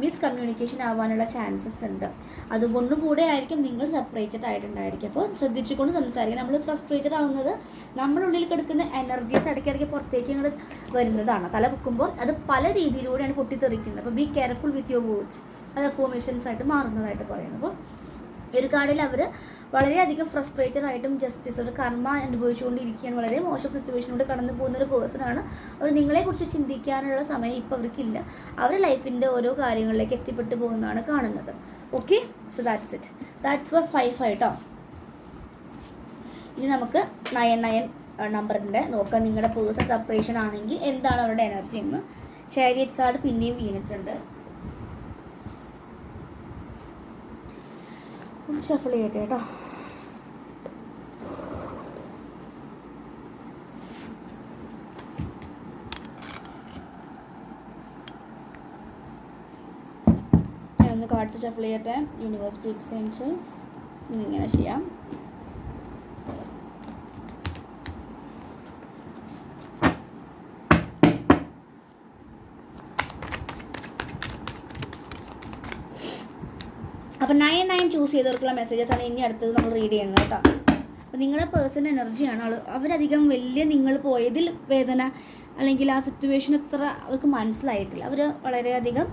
S1: മിസ്കമ്മ്യൂണിക്കേഷൻ ആവാനുള്ള ചാൻസസ് ഉണ്ട്. അതുകൊണ്ടും കൂടെ ആയിരിക്കും നിങ്ങൾ സെപ്പറേറ്റഡ് ആയിട്ടുണ്ടായിരിക്കും. അപ്പോൾ ശ്രദ്ധിച്ചുകൊണ്ട് സംസാരിക്കുക. നമ്മൾ ഫ്രസ്ട്രേറ്റഡ് ആവുന്നത് നമ്മളുള്ളിൽ കിടക്കുന്ന എനർജീസ് ഇടയ്ക്കിടയ്ക്ക് പുറത്തേക്ക് ഇങ്ങോട്ട് വരുന്നതാണ്. തല പൊക്കുമ്പോൾ അത് പല രീതിയിലൂടെയാണ് പൊട്ടിത്തെറിക്കുന്നത്. അപ്പോൾ be careful with your words. അത് അഫർമേഷൻസ് ആയിട്ട് മാറുന്നതായിട്ട് പറയുന്നത്. അപ്പോൾ ഈ ഒരു കാർഡിൽ അവർ വളരെയധികം ഫ്രസ്ട്രേറ്റഡ് ആയിട്ടും ജസ്റ്റിസ് ഒരു കർമ്മ അനുഭവിച്ചുകൊണ്ടിരിക്കുകയാണ്. വളരെ മോശം സിറ്റുവേഷനിലൂടെ കടന്നു പോകുന്ന ഒരു പേഴ്സണാണ്. അവർ നിങ്ങളെക്കുറിച്ച് ചിന്തിക്കാനുള്ള സമയം ഇപ്പോൾ അവർക്കില്ല. അവർ ലൈഫിൻ്റെ ഓരോ കാര്യങ്ങളിലേക്ക് എത്തിപ്പെട്ടു പോകുന്നതാണ് കാണുന്നത്. Okay, so that's it. That's for 5 കേട്ടോ. ഇനി നമുക്ക് 9 നമ്പറിൻ്റെ നോക്കാം. നിങ്ങളുടെ പേഴ്സൺ സെപ്പറേഷൻ ആണെങ്കിൽ എന്താണ് അവരുടെ എനർജി എന്ന്. ചാരിയറ്റ് കാർഡ് പിന്നെയും വീണിട്ടുണ്ട്. ഷഫിൾ ചെയ്യട്ടെ കേട്ടോ. ഞാനൊന്ന് കാർഡ്സ് ഷഫിൾ ചെയ്യട്ടെ. യൂണിവേഴ്സ് സ്പിരിറ്റ്സ് ഏഞ്ചൽസ് ഇങ്ങനെ ചെയ്യാം. അപ്പോൾ 9 ചൂസ് ചെയ്തവർക്കുള്ള മെസ്സേജസാണ് ഇനി അടുത്തത് നമ്മൾ റീഡ് ചെയ്യുന്നത് കേട്ടോ. അപ്പോൾ നിങ്ങളുടെ പേഴ്സൺ എനർജിയാണ് അവരധികം വലിയ നിങ്ങൾ പോയതിൽ വേദന അല്ലെങ്കിൽ ആ സിറ്റുവേഷൻ അത്ര അവർക്ക് മനസ്സിലായിട്ടില്ല. അവർ വളരെയധികം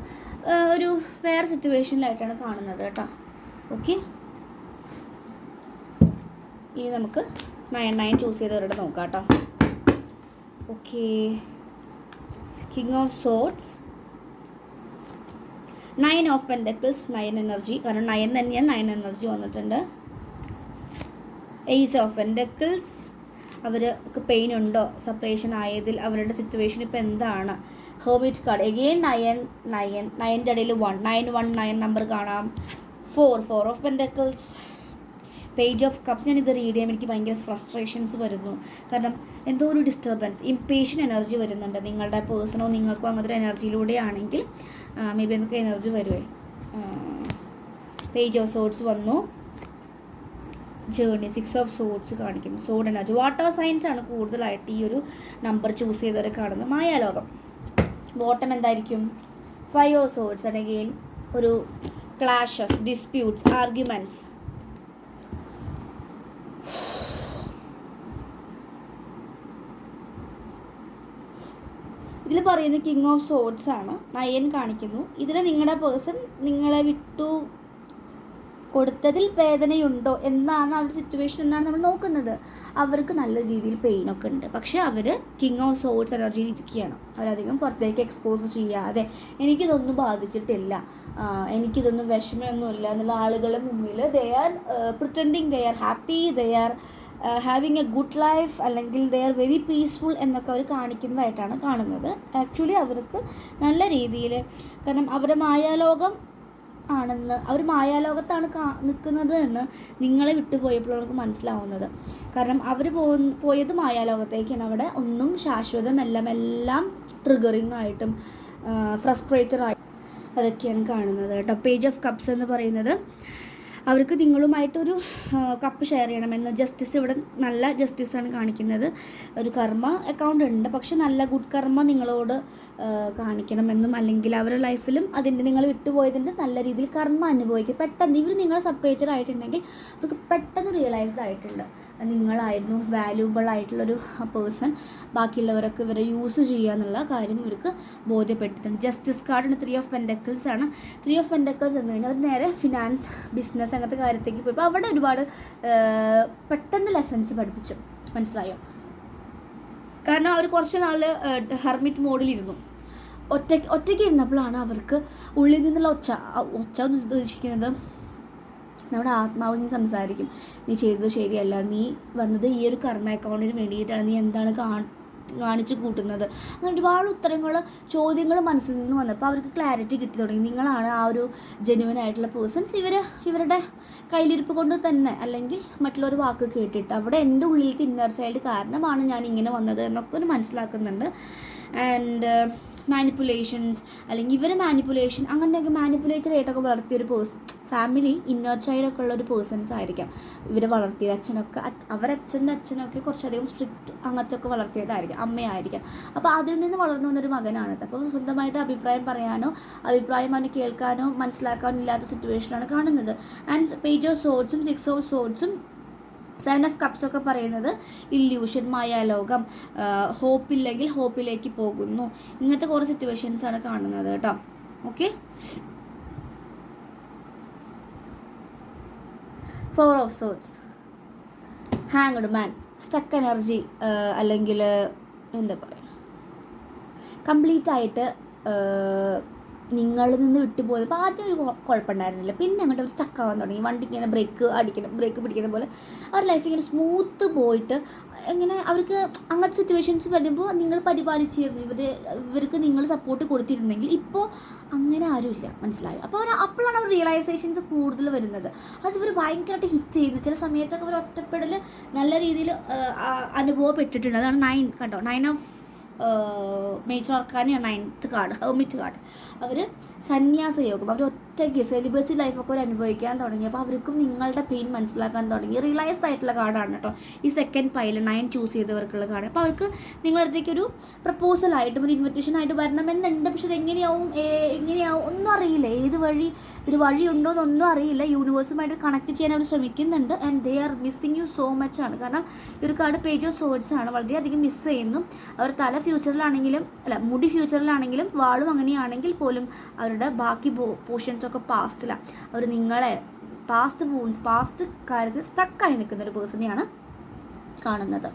S1: ഒരു വേറെ സിറ്റുവേഷനിലായിട്ടാണ് കാണുന്നത് കേട്ടോ. ഓക്കെ, ഇനി നമുക്ക് 9 ചൂസ് ചെയ്തവരുടെ നോക്കാം കേട്ടോ. Okay, king of swords, 9 of pentacles, 9 energy, കാരണം 9 തന്നെയാണ് 9 എനർജി വന്നിട്ടുണ്ട്. ഏസ് ഓഫ് പെൻഡക്കിൾസ്, അവർക്ക് പെയിൻ ഉണ്ടോ സെപ്പറേഷൻ ആയതിൽ, അവരുടെ സിറ്റുവേഷൻ ഇപ്പോൾ എന്താണ്. ഹെർമിറ്റ് കാർഡ് എഗെയിൻ 9ൻ്റെ ഇടയിൽ 1 നമ്പർ കാണാം. 4 of pentacles, page of cups. ഞാനിത് റീഡ് ചെയ്യുമ്പോൾ എനിക്ക് ഭയങ്കര ഫ്രസ്ട്രേഷൻസ് വരുന്നു. കാരണം എന്തോ ഒരു ഡിസ്റ്റർബൻസ്, ഇംപേഷ്യൻ എനർജി വരുന്നുണ്ട്. നിങ്ങളുടെ പേഴ്സണോ നിങ്ങൾക്കോ അങ്ങനത്തെ ഒരു എനർജിയിലൂടെ ആണെങ്കിൽ മേ ബി എന്തൊക്കെ എനർജി വരുമേ. പേജ് ഓഫ് സോഡ്സ് വന്നു. ജേർണി 6 ഓഫ് സോഡ്സ് കാണിക്കുന്നു. സോഡ് എനർജി, വാട്ടർ സയൻസ് ആണ് കൂടുതലായിട്ട് ഈ ഒരു നമ്പർ ചൂസ് ചെയ്തവരെ കാണുന്നത്. മായാലോകം. ബോട്ടം എന്തായിരിക്കും? 5 ഓഫ് സോഡ്സ് ആൻഡ് അഗെയിൻ ഒരു ക്ലാഷസ്, ഡിസ്പ്യൂട്ട്സ്, ആർഗ്യുമെൻറ്റ്സ്. ഇതിൽ പറയുന്നത് കിങ് ഓഫ് സോഡ്സ് ആണ്. 9 കാണിക്കുന്നു. ഇതിൽ നിങ്ങളുടെ പേഴ്സൺ നിങ്ങളെ വിട്ടു കൊടുത്തതിൽ വേദനയുണ്ടോ എന്നാണ് അവരുടെ സിറ്റുവേഷൻ എന്നാണ് നമ്മൾ നോക്കുന്നത്. അവർക്ക് നല്ല രീതിയിൽ പെയിനൊക്കെ ഉണ്ട്, പക്ഷേ അവർ കിങ് ഓഫ് സോഡ്സ് എനർജിയിൽ ഇരിക്കുകയാണ്. അവരധികം പുറത്തേക്ക് എക്സ്പോസ് ചെയ്യാതെ എനിക്കിതൊന്നും ബാധിച്ചിട്ടില്ല, എനിക്കിതൊന്നും വിഷമമൊന്നുമില്ല എന്നുള്ള ആളുകളുടെ മുമ്പിൽ they are pretending they are happy, they are having A good life, അല്ലെങ്കിൽ ദേ ആർ വെരി പീസ്ഫുൾ എന്നൊക്കെ അവർ കാണിക്കുന്നതായിട്ടാണ് കാണുന്നത്. ആക്ച്വലി അവർക്ക് നല്ല രീതിയിൽ, കാരണം അവരുടെ മായാലോകം ആണെന്ന്, അവർ മായാലോകത്താണ് നിൽക്കുന്നത് എന്ന് നിങ്ങളെ വിട്ടുപോയപ്പോൾ അവർക്ക് മനസ്സിലാവുന്നത്. കാരണം അവർ പോയത് മായാലോകത്തേക്കാണ്. അവിടെ ഒന്നും ശാശ്വതമല്ല, എല്ലാം ട്രിഗറിങ് ആയിട്ടും ഫ്രസ്ട്രേറ്റഡ് ആയിട്ടും അതൊക്കെയാണ് കാണുന്നത് കേട്ടോ. പേജ് ഓഫ് കപ്സ് എന്ന് പറയുന്നത് അവർക്ക് നിങ്ങളുമായിട്ടൊരു കപ്പ് ഷെയർ ചെയ്യണമെന്ന്. ജസ്റ്റിസ്, ഇവിടെ നല്ല ജസ്റ്റിസാണ് കാണിക്കുന്നത്. ഒരു കർമ്മ അക്കൗണ്ട് ഉണ്ട്, പക്ഷെ നല്ല ഗുഡ് കർമ്മ നിങ്ങളോട് കാണിക്കണമെന്നും, അല്ലെങ്കിൽ അവരുടെ ലൈഫിലും അതിൻ്റെ നിങ്ങൾ വിട്ടുപോയതിൻ്റെ നല്ല രീതിയിൽ കർമ്മ അനുഭവിക്കുക. പെട്ടെന്ന് ഇവർ നിങ്ങൾ സെപ്പറേറ്റഡ് ആയിട്ടുണ്ടെങ്കിൽ അവർക്ക് പെട്ടെന്ന് റിയലൈസ്ഡ് ആയിട്ടുണ്ട് നിങ്ങളായിരുന്നു വാല്യൂബിൾ ആയിട്ടുള്ളൊരു പേഴ്സൺ, ബാക്കിയുള്ളവരൊക്കെ ഇവരെ യൂസ് ചെയ്യുക എന്നുള്ള കാര്യം ഇവർക്ക് ബോധ്യപ്പെട്ടിട്ടുണ്ട്. ജസ്റ്റിസ് കാർഡിന് 3 ഓഫ് പെൻഡക്കിൾസ് ആണ്. 3 ഓഫ് പെൻഡക്കിൾസ് എന്ന് കഴിഞ്ഞാൽ അവർ നേരെ ഫിനാൻസ്, ബിസിനസ് അങ്ങനത്തെ കാര്യത്തേക്ക് പോയി. അപ്പോൾ അവിടെ ഒരുപാട് പെട്ടെന്ന് ലെസൺസ് പഠിപ്പിച്ചു, മനസ്സിലായോ? കാരണം അവർ കുറച്ച് നാൾ ഹെർമിറ്റ് മോഡിലിരുന്നു. ഒറ്റയ്ക്ക് ഇരുന്നപ്പോഴാണ് അവർക്ക് ഉള്ളിൽ നിന്നുള്ള ഒച്ച എന്ന് ഉദ്ദേശിക്കുന്നത് നമ്മുടെ ആത്മാവിന് സംസാരിക്കും. നീ ചെയ്തത് ശരിയല്ല, നീ വന്നത് ഈ ഒരു കർമ്മ അക്കൗണ്ടിന് വേണ്ടിയിട്ടാണ്, നീ എന്താണ് കാണിച്ചു കൂട്ടുന്നത്, അങ്ങനെ ഒരുപാട് ഉത്തരങ്ങൾ, ചോദ്യങ്ങൾ മനസ്സിൽ നിന്ന് വന്നപ്പോൾ അവർക്ക് ക്ലാരിറ്റി കിട്ടി തുടങ്ങി. നിങ്ങളാണ് ആ ഒരു ജെന്യുവൻ ആയിട്ടുള്ള പേഴ്സൺസ്. ഇവരുടെ കയ്യിലിരിപ്പ് കൊണ്ട് തന്നെ, അല്ലെങ്കിൽ മറ്റുള്ളൊരു വാക്ക് കേട്ടിട്ട് അവിടെ എൻ്റെ ഉള്ളിലത്തെ ഇന്നർ ചൈൽഡ് കാരണമാണ് ഞാൻ ഇങ്ങനെ വന്നത് എന്നൊക്കെ ഒരു മനസ്സിലാക്കുന്നുണ്ട്. ആൻഡ് മാനിപ്പുലേഷൻസ്, അല്ലെങ്കിൽ ഇവർ മാനിപ്പുലേഷൻ, അങ്ങനെയൊക്കെ മാനിപ്പുലേറ്റഡ് ആയിട്ടൊക്കെ വളർത്തിയൊരു ഫാമിലി, ഇന്നർ ചൈൽഡൊക്കെ ഉള്ള ഒരു പേഴ്സൺസ് ആയിരിക്കാം ഇവർ വളർത്തിയത്. അച്ഛനൊക്കെ അച്ഛനൊക്കെ കുറച്ചധികം സ്ട്രിക്റ്റ് അങ്ങനത്തെ ഒക്കെ വളർത്തിയതായിരിക്കാം, അമ്മയായിരിക്കാം. അപ്പോൾ അതിൽ നിന്ന് വളർന്നു വന്നൊരു മകനാണിത്. അപ്പോൾ സ്വന്തമായിട്ട് അഭിപ്രായം പറയാനോ അഭിപ്രായം അവന് കേൾക്കാനോ മനസ്സിലാക്കാനോ ഇല്ലാത്ത സിറ്റുവേഷനാണ് കാണുന്നത്. ആൻഡ് പേജ് ഓഫ് സോഡ്സും 6 ഓഫ് സോഡ്സും 7 ഓഫ് കപ്സ് ഒക്കെ പറയുന്നത് ഇല്യൂഷൻ, മായാലോകം, ഹോപ്പില്ലെങ്കിൽ ഹോപ്പിലേക്ക് പോകുന്നു, ഇങ്ങനത്തെ കുറേ സിറ്റുവേഷൻസാണ് കാണുന്നത് കേട്ടോ. Okay, 4 of sorts, hanged man, stuck energy, അല്ലെങ്കിൽ എന്താ പറയുക, കംപ്ലീറ്റ് ആയിട്ട് നിങ്ങളിൽ നിന്ന് വിട്ടുപോയത്. അപ്പോൾ ആദ്യം ഒരു കുഴപ്പമുണ്ടായിരുന്നില്ല, പിന്നെ അങ്ങോട്ട് അവർ സ്റ്റക്കാവാൻ തുടങ്ങി. വണ്ടിക്ക് ഇങ്ങനെ ബ്രേക്ക് പിടിക്കുന്ന പോലെ അവരുടെ ലൈഫ് ഇങ്ങനെ സ്മൂത്ത് പോയിട്ട് ഇങ്ങനെ അവർക്ക് അങ്ങനത്തെ സിറ്റുവേഷൻസ് വരുമ്പോൾ നിങ്ങൾ പരിപാലിച്ചിരുന്നു, ഇവർക്ക് നിങ്ങൾ സപ്പോർട്ട് കൊടുത്തിരുന്നെങ്കിൽ ഇപ്പോൾ അങ്ങനെ ആരുമില്ല, മനസ്സിലായോ? അപ്പോൾ അപ്പോഴാണ് അവർ റിയലൈസേഷൻസ് കൂടുതൽ വരുന്നത്. അത് ഇവർ ഭയങ്കരമായിട്ട് ഹിറ്റ് ചെയ്യുന്നു. ചില സമയത്തൊക്കെ അവർ ഒറ്റപ്പെടൽ നല്ല രീതിയിൽ അനുഭവപ്പെട്ടിട്ടുണ്ട്. അതാണ് 9 കണ്ടോ, 9 ഓഫ് മേജർ ആർക്കാനെയാണ് 9th കാർഡ്, ഹെർമിറ്റ് കാർഡ്. അവർ സന്യാസയോഗം, അവർ ഒറ്റയ്ക്ക് സെലിബസി ലൈഫൊക്കെ അവർ അനുഭവിക്കാൻ തുടങ്ങി. അപ്പോൾ അവർക്കും നിങ്ങളുടെ പെയിൻ മനസ്സിലാക്കാൻ തുടങ്ങി. റിയലൈസ്ഡ് ആയിട്ടുള്ള കാർഡാണ് കേട്ടോ ഈ സെക്കൻഡ് പൈൽ, 9 ചൂസ് ചെയ്തവർക്കുള്ള കാർഡ്. അപ്പോൾ അവർക്ക് നിങ്ങളുടെ അടുത്തേക്കൊരു പ്രപ്പോസലായിട്ടും ഒരു ഇൻവിറ്റേഷനായിട്ട് വരണമെന്നുണ്ട്. പക്ഷെ എങ്ങനെയാവും ഒന്നും അറിയില്ല, ഏത് വഴി, ഒരു വഴിയുണ്ടോ എന്നൊന്നും അറിയില്ല. യൂണിവേഴ്സുമായിട്ട് കണക്ട് ചെയ്യാൻ അവർ ശ്രമിക്കുന്നുണ്ട്. And they are missing you so much ആണ്. കാരണം ഈ ഒരു കാർഡ് പേജ് ഓഫ് സോർഡ്സ് ആണ്. വളരെയധികം മിസ് ചെയ്യുന്നു. അവർ തല ഫ്യൂച്ചറിലാണെങ്കിലും മുടി ഫ്യൂച്ചറിലാണെങ്കിലും വാളും അങ്ങനെയാണെങ്കിൽ പോലും അവരുടെ ബാക്കി പോർഷൻസൊക്കെ പാസ്റ്റിലാണ്. അവർ നിങ്ങളെ പാസ്റ്റ് കാര്യത്തിൽ സ്റ്റക്കായി നിൽക്കുന്ന ഒരു പേഴ്സണെയാണ് കാണുന്നത്.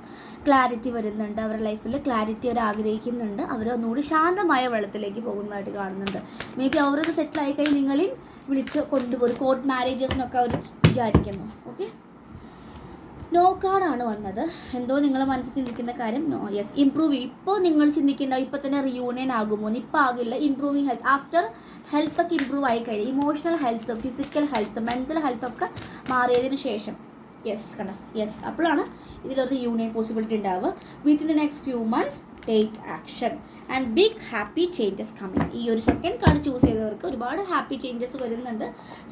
S1: ക്ലാരിറ്റി വരുന്നുണ്ട് അവരുടെ ലൈഫിൽ, ക്ലാരിറ്റി അവർ ആഗ്രഹിക്കുന്നുണ്ട്. അവർ ഒന്നുകൂടി ശാന്തമായ വെള്ളത്തിലേക്ക് പോകുന്നതായിട്ട് കാണുന്നുണ്ട്. മേ ബി അവരത് സെറ്റിലായി കഴിഞ്ഞ് നിങ്ങളെയും വിളിച്ച് കൊണ്ടുപോകും. കോർട്ട് മാരേജസിനൊക്കെ അവർ വിചാരിക്കുന്നു. ഓക്കെ, നോ കാർഡാണ് വന്നത്. എന്തോ നിങ്ങളെ മനസ്സിൽ ചിന്തിക്കുന്ന കാര്യം നോ, യെസ്, ഇംപ്രൂവ്. ഇപ്പോൾ നിങ്ങൾ ചിന്തിക്കേണ്ട ഇപ്പോൾ തന്നെ റിയൂണിയൻ ആകുമോ? ഇപ്പോൾ ആകില്ല. ഇംപ്രൂവിങ് ഹെൽത്ത്, ആഫ്റ്റർ ഹെൽത്തൊക്കെ ഇമ്പ്രൂവ് ആയി കഴിഞ്ഞു. Emotional health, physical health, mental ഹെൽത്തൊക്കെ മാറിയതിന് ശേഷം, യെസ് കണ്ടോ, യെസ്, അപ്പോഴാണ് ഇതിലൊരു റിയൂണിയൻ പോസിബിലിറ്റി ഉണ്ടാവുക. Within the next few months take action and big happy changes coming. ഈ ഒരു സെക്കൻഡ് കാർഡ് ചൂസ് ചെയ്തവർക്ക് ഒരുപാട് ഹാപ്പി ചേഞ്ചസ് വരുന്നുണ്ട്.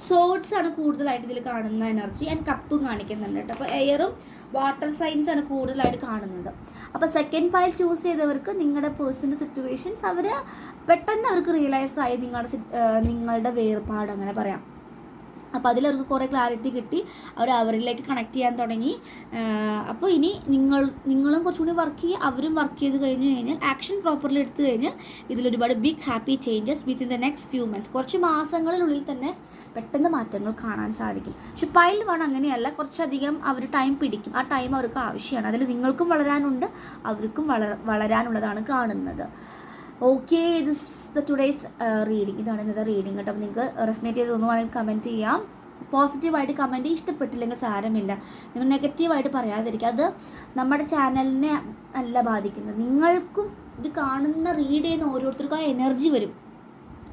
S1: സോർട്സ് ആണ് കൂടുതലായിട്ട് ഇതിൽ കാണുന്ന എനർജി, ആൻഡ് കപ്പും കാണിക്കുന്നുണ്ട് കേട്ടോ. അപ്പോൾ എയറും വാട്ടർ സൈൻസ് ആണ് കൂടുതലായിട്ട് കാണുന്നത്. അപ്പോൾ സെക്കൻഡ് പൈൽ ചൂസ് ചെയ്തവർക്ക് നിങ്ങളുടെ പേഴ്സണൽ സിറ്റുവേഷൻസ് പെട്ടെന്ന് അവർക്ക് റിയലൈസ്ഡ് ആയി നിങ്ങളുടെ വേർപാട്, അങ്ങനെ പറയാം. അപ്പോൾ അതിലവർക്ക് കുറേ ക്ലാരിറ്റി കിട്ടി. അവരിലേക്ക് കണക്ട് ചെയ്യാൻ തുടങ്ങി. അപ്പോൾ ഇനി നിങ്ങളും കുറച്ചുകൂടി വർക്ക് ചെയ്യുക, അവരും വർക്ക് ചെയ്ത് കഴിഞ്ഞാൽ ആക്ഷൻ പ്രോപ്പർലി എടുത്തു കഴിഞ്ഞാൽ ഇതിലൊരുപാട് big happy changes within the next few months, കുറച്ച് മാസങ്ങളിനുള്ളിൽ തന്നെ പെട്ടെന്ന് മാറ്റങ്ങൾ കാണാൻ സാധിക്കും. പക്ഷെ പൈൽ വൺ അങ്ങനെയല്ല, കുറച്ചധികം അവർ ടൈം പിടിക്കും. ആ ടൈം അവർക്ക് ആവശ്യമാണ്. അതിൽ നിങ്ങൾക്കും വളരാനുണ്ട്, അവർക്കും വളരാനുള്ളതാണ് കാണുന്നത്. Okay, this the today's reading. ഇതാണ് ഇന്നത്തെ റീഡിങ് കേട്ടോ. അപ്പോൾ നിങ്ങൾക്ക് റെസനേറ്റ് ചെയ്ത് തോന്നുവാണെങ്കിൽ കമൻറ്റ് ചെയ്യാം. പോസിറ്റീവായിട്ട് കമൻറ്റ്, ഇഷ്ടപ്പെട്ടില്ലെങ്കിൽ സാരമില്ല. നിങ്ങൾ നെഗറ്റീവായിട്ട് പറയാതിരിക്കുക. അത് നമ്മുടെ ചാനലിനെ അല്ല ബാധിക്കുന്നത്. നിങ്ങൾക്കും ഇത് കാണുന്ന റീഡ് ചെയ്യുന്ന ഓരോരുത്തർക്കും ആ എനർജി വരും.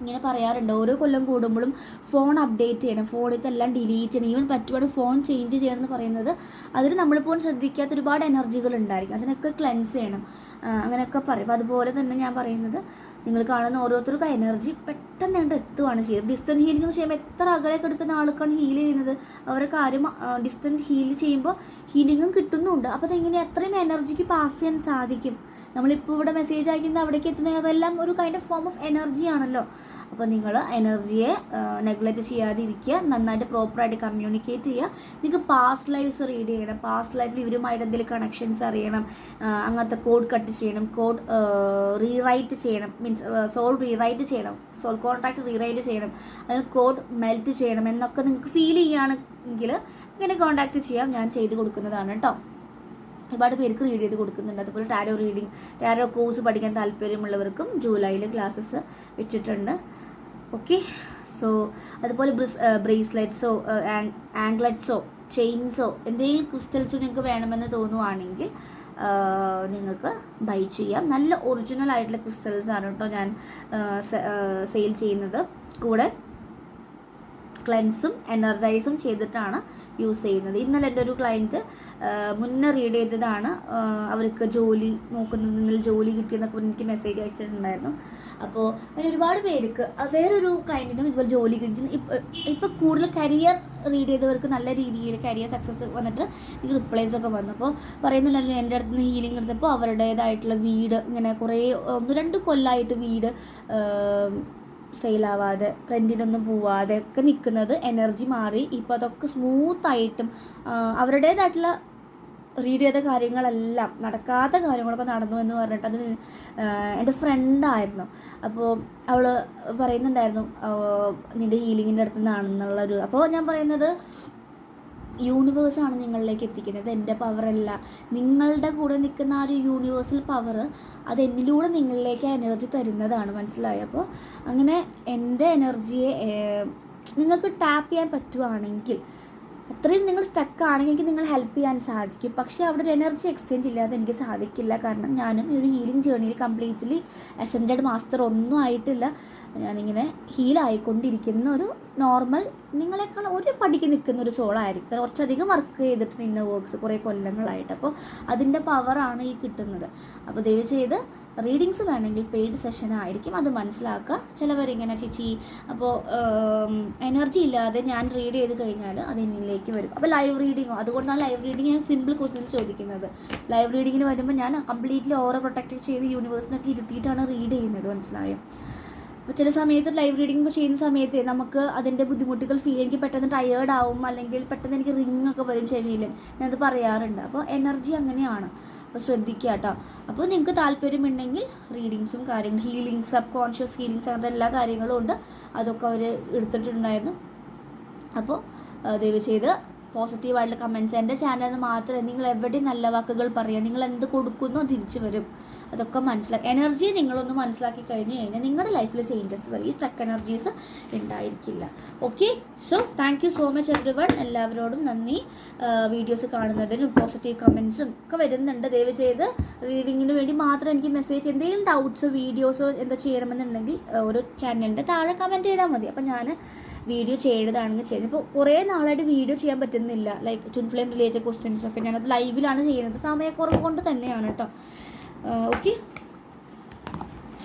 S1: ഇങ്ങനെ പറയാറുണ്ട്, ഓരോ കൊല്ലം കൂടുമ്പോഴും ഫോൺ അപ്ഡേറ്റ് ചെയ്യണം, ഫോണിലെല്ലാം ഡിലീറ്റ് ചെയ്യണം, ഈവൻ പറ്റുവാണെങ്കിൽ ഫോൺ ചേഞ്ച് ചെയ്യണം എന്ന് പറയുന്നത് അതിൽ നമ്മളിപ്പോൾ ശ്രദ്ധിക്കാത്ത ഒരുപാട് എനർജികൾ ഉണ്ടായിരിക്കും. അതിനൊക്കെ ക്ലെൻസ് ചെയ്യണം, അങ്ങനെയൊക്കെ പറയും. അപ്പോൾ അതുപോലെ തന്നെ ഞാൻ പറയുന്നത്, നിങ്ങൾ കാണുന്ന ഓരോരുത്തർക്കും ആ എനർജി പെട്ടെന്ന് കണ്ട് എത്തുകയാണ് ചെയ്യുന്നത്. ഡിസ്റ്റൻറ്റ് ഹീലിംഗ് എന്ന് ചെയ്യുമ്പോൾ എത്ര അകലേക്ക് എടുക്കുന്ന ആൾക്കാണ് ഹീൽ ചെയ്യുന്നത്. അവരെ കാര്യം ഡിസ്റ്റൻറ്റ് ഹീൽ ചെയ്യുമ്പോൾ ഹീലിങ്ങും കിട്ടുന്നുണ്ട്. അപ്പോൾ അതെങ്ങനെ അത്രയും എനർജിക്ക് പാസ് ചെയ്യാൻ സാധിക്കും. നമ്മളിപ്പോൾ ഇവിടെ മെസ്സേജ് അയക്കുന്നത് അവിടേക്ക് എത്തുന്നത് അതെല്ലാം ഒരു kind of form of energy ആണല്ലോ. അപ്പോൾ നിങ്ങൾ എനർജിയെ നെഗ്ലക്റ്റ് ചെയ്യാതെ ഇരിക്കുക, നന്നായിട്ട് പ്രോപ്പറായിട്ട് കമ്മ്യൂണിക്കേറ്റ് ചെയ്യുക. നിങ്ങൾക്ക് പാസ്റ്റ് ലൈഫ്സ് റീഡ് ചെയ്യണം, പാസ്റ്റ് ലൈഫിൽ ഇവരുമായിട്ട് എന്തെങ്കിലും കണക്ഷൻസ് അറിയണം, അങ്ങനത്തെ കോഡ് കട്ട് ചെയ്യണം, കോഡ് റീറൈറ്റ് ചെയ്യണം, മീൻസ് സോൾ റീറൈറ്റ് ചെയ്യണം, സോൾ കോൺട്രാക്ട് റീറൈറ്റ് ചെയ്യണം, അതിൽ കോഡ് മെൽറ്റ് ചെയ്യണം എന്നൊക്കെ നിങ്ങൾക്ക് ഫീൽ ചെയ്യുകയാണെങ്കിൽ ഇങ്ങനെ കോൺടാക്റ്റ് ചെയ്യാം, ഞാൻ ചെയ്ത് കൊടുക്കുന്നതാണ് കേട്ടോ. ഒരുപാട് പേർക്ക് റീഡ് ചെയ്ത് കൊടുക്കുന്നുണ്ട്. അതുപോലെ ടാരോ കോഴ്സ് പഠിക്കാൻ താല്പര്യമുള്ളവർക്കും ജൂലൈയിൽ ക്ലാസ്സസ് വെച്ചിട്ടുണ്ട്. ഓക്കെ, സോ അതുപോലെ ബ്രേസ്ലെറ്റ്സോ ആംഗ്ലറ്റ്സോ ചെയിൻസോ എന്തെങ്കിലും ക്രിസ്റ്റൽസോ നിങ്ങൾക്ക് വേണമെന്ന് തോന്നുവാണെങ്കിൽ നിങ്ങൾക്ക് ബൈ ചെയ്യാം. നല്ല ഒറിജിനൽ ആയിട്ടുള്ള ക്രിസ്റ്റൽസാണ് കേട്ടോ ഞാൻ സെയിൽ ചെയ്യുന്നത്. കൂടെ ക്ലെൻസും എനർജൈസും ചെയ്തിട്ടാണ് യൂസ് ചെയ്യുന്നത്. ഇന്നലെ എൻ്റെ ഒരു ക്ലയൻറ്റ് മുന്നേ റീഡ് ചെയ്തതാണ്, അവർക്ക് ജോലി നോക്കുന്നതിൽ ജോലി കിട്ടിയെന്നൊക്കെ എനിക്ക് മെസ്സേജ് അയച്ചിട്ടുണ്ടായിരുന്നു. അപ്പോൾ അങ്ങനെ ഒരുപാട് പേർക്ക്, വേറൊരു ക്ലയൻറ്റിനും ഇതുപോലെ ജോലി കിട്ടി. ഇപ്പോൾ കൂടുതൽ കരിയർ റീഡ് ചെയ്തവർക്ക് നല്ല രീതിയിൽ കരിയർ സക്സസ് വന്നിട്ട് ഈ റിപ്ലൈസൊക്കെ വന്നു. അപ്പോൾ പറയുന്നുണ്ടായിരുന്നു, എൻ്റെ അടുത്ത് നിന്ന് ഹീലിംഗ് എടുത്തപ്പോൾ അവരുടേതായിട്ടുള്ള വീട് ഇങ്ങനെ കുറേ 1-2 കൊല്ലമായിട്ട് വീട് സെയിലാവാതെ റെൻറ്റിനൊന്നും പോവാതെ ഒക്കെ നിൽക്കുന്നത് എനർജി മാറി ഇപ്പോൾ അതൊക്കെ സ്മൂത്തായിട്ടും അവരുടേതായിട്ടുള്ള റീഡ് ചെയ്ത കാര്യങ്ങളെല്ലാം നടക്കാത്ത കാര്യങ്ങളൊക്കെ നടന്നു എന്ന് പറഞ്ഞിട്ട് അത് എൻ്റെ ഫ്രണ്ടായിരുന്നു. അപ്പോൾ അവൾ പറയുന്നുണ്ടായിരുന്നു നിൻ്റെ ഹീലിങ്ങിൻ്റെ അടുത്ത് നിന്നാണെന്നുള്ളൊരു. അപ്പോൾ ഞാൻ പറയുന്നത് യൂണിവേഴ്സാണ് നിങ്ങളിലേക്ക് എത്തിക്കുന്നത്, എൻ്റെ പവറല്ല. നിങ്ങളുടെ കൂടെ നിൽക്കുന്ന ആ ഒരു യൂണിവേഴ്സൽ പവർ അത് എന്നിലൂടെ നിങ്ങളിലേക്ക് എനർജി തരുന്നതാണ്, മനസ്സിലായോ? അപ്പോൾ അങ്ങനെ എൻ്റെ എനർജിയെ നിങ്ങൾക്ക് ടാപ്പ് ചെയ്യാൻ പറ്റുവാണെങ്കിൽ, അത്രയും നിങ്ങൾ സ്റ്റക്ക് ആണെങ്കിൽ എനിക്ക് നിങ്ങൾ ഹെൽപ്പ് ചെയ്യാൻ സാധിക്കും. പക്ഷേ അവിടെ ഒരു എനർജി എക്സ്ചേഞ്ച് ഇല്ലാതെ എനിക്ക് സാധിക്കില്ല. കാരണം ഞാനും ഈ ഒരു ഹീലിംഗ് ജേർണിയിൽ കംപ്ലീറ്റ്ലി അസെൻഡഡ് മാസ്റ്റർ ഒന്നും ആയിട്ടില്ല. ഞാനിങ്ങനെ ഹീലായിക്കൊണ്ടിരിക്കുന്ന ഒരു നോർമൽ, നിങ്ങളെക്കാൾ ഒരു പടിക്ക് നിൽക്കുന്ന ഒരു സോളായിരിക്കും. കുറച്ചധികം വർക്ക് ചെയ്തിട്ടുണ്ട് ഇന്നർ വർക്ക്സ് കുറേ കൊല്ലങ്ങളായിട്ട്. അപ്പോൾ അതിൻ്റെ പവറാണ് ഈ കിട്ടുന്നത്. അപ്പോൾ ദയവ് ചെയ്ത് റീഡിങ്സ് വേണമെങ്കിൽ പെയ്ഡ് സെഷൻ ആയിരിക്കും, അത് മനസ്സിലാക്കുക. ചിലവരിങ്ങനെ ചേച്ചി അപ്പോൾ എനർജി ഇല്ലാതെ ഞാൻ റീഡ് ചെയ്ത് കഴിഞ്ഞാൽ അത് എന്നിലേക്ക് വരും. അപ്പോൾ ലൈവ് റീഡിങ്ങോ, അതുകൊണ്ടാണ് ലൈവ് റീഡിങ് ഞാൻ സിമ്പിൾ ക്വസ്റ്റ്യൻസ് ചോദിക്കുന്നത്. ലൈവ് റീഡിങ്ങിന് വരുമ്പോൾ ഞാൻ കംപ്ലീറ്റ്ലി ഓറ പ്രൊട്ടക്റ്റ് ചെയ്ത് യൂണിവേഴ്സിനൊക്കെ ഇരുത്തിയിട്ടാണ് റീഡ് ചെയ്യുന്നത്, മനസ്സിലായോ? അപ്പോൾ ചില സമയത്ത് ലൈവ് റീഡിംഗ് ഒക്കെ ചെയ്യുന്ന സമയത്ത് നമുക്ക് അതിൻ്റെ ബുദ്ധിമുട്ടുകൾ എനിക്ക് പെട്ടെന്ന് ടയേർഡ് ആവും, അല്ലെങ്കിൽ പെട്ടെന്ന് എനിക്ക് റിങ് ഒക്കെ വരും ചെവിയിൽ, ഞാനത് പറയാറുണ്ട്. അപ്പോൾ എനർജി അങ്ങനെയാണ്, അപ്പോൾ ശ്രദ്ധിക്കുക കേട്ടോ. അപ്പോൾ നിങ്ങൾക്ക് താല്പര്യമുണ്ടെങ്കിൽ റീഡിങ്സും കാര്യങ്ങളും, ഹീലിംഗ്, സബ് കോൺഷ്യസ് ഹീലിങ്സ്, അങ്ങനത്തെ എല്ലാ കാര്യങ്ങളും ഉണ്ട്. അതൊക്കെ അവർ എടുത്തിട്ടുണ്ടായിരുന്നു. അപ്പോൾ ദയവ് ചെയ്ത് പോസിറ്റീവായിട്ടുള്ള കമൻറ്റ്സ്, എൻ്റെ ചാനലിൽ മാത്രമേ നിങ്ങൾ എവിടെ നല്ല വാക്കുകൾ പറയുക, നിങ്ങൾ എന്ത് കൊടുക്കുന്നോ തിരിച്ചു വരും, അതൊക്കെ മനസ്സിലാക്കി എനർജി നിങ്ങളൊന്ന് മനസ്സിലാക്കി കഴിഞ്ഞ് കഴിഞ്ഞാൽ നിങ്ങളുടെ ലൈഫിൽ ചേഞ്ചസ് വരും. ഈ സ്റ്റക്ക് എനർജീസ് ഉണ്ടായിരിക്കില്ല. Okay, so thank you so much everyone. എല്ലാവരോടും നന്ദി. വീഡിയോസ് കാണുന്നതിനും പോസിറ്റീവ് കമൻസും ഒക്കെ വരുന്നുണ്ട്. ദയവ് ചെയ്ത് റീഡിങ്ങിന് വേണ്ടി മാത്രം എനിക്ക് മെസ്സേജ്, എന്തെങ്കിലും ഡൗട്ട്സോ വീഡിയോസോ എന്തോ ചെയ്യണമെന്നുണ്ടെങ്കിൽ ഒരു ചാനലിൻ്റെ താഴെ കമൻറ്റ് ചെയ്താൽ മതി. അപ്പോൾ ഞാൻ വീഡിയോ ചെയ്തതാണെങ്കിൽ ചെയ്യും. ഇപ്പോൾ കുറേ നാളായിട്ട് വീഡിയോ ചെയ്യാൻ പറ്റുന്നില്ല, like twin flame related questions ഒക്കെ ഞാൻ ലൈവിലാണ് ചെയ്യുന്നത്, സമയക്കുറവ് കൊണ്ട് തന്നെയാണ് കേട്ടോ. Okay,